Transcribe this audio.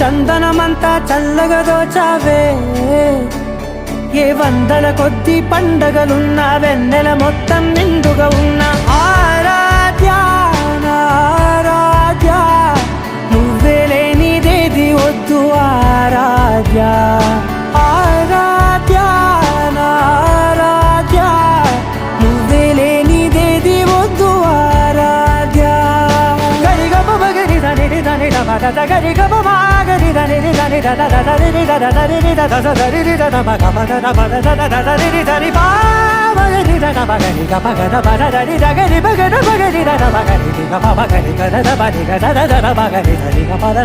చందనమంతా చల్లగా దోచావే ఏ వందల కొద్ది పండగలున్న వెన్నెల మొత్తం నిండుగా ఉన్న ఆరాధ్య నా ఆరాధ్య నువ్వే లేనిదేది వద్దు ఆరాధ్య ఆరాధ్య నా ఆరాధ్య నువ్వే లేనిదేది వద్దు ఆరాధ్య గరిగ బగరి దని దని దద గరిగ బగరి దని దని దద దని దద దని దద దని దద బగ బద బద దద దని దని బగరి దద బగరి గ బగ బద దని దగరి బగర బగరి దద బగరి గ బగరి గ దద బగరి గ దద బగరి దని గ బద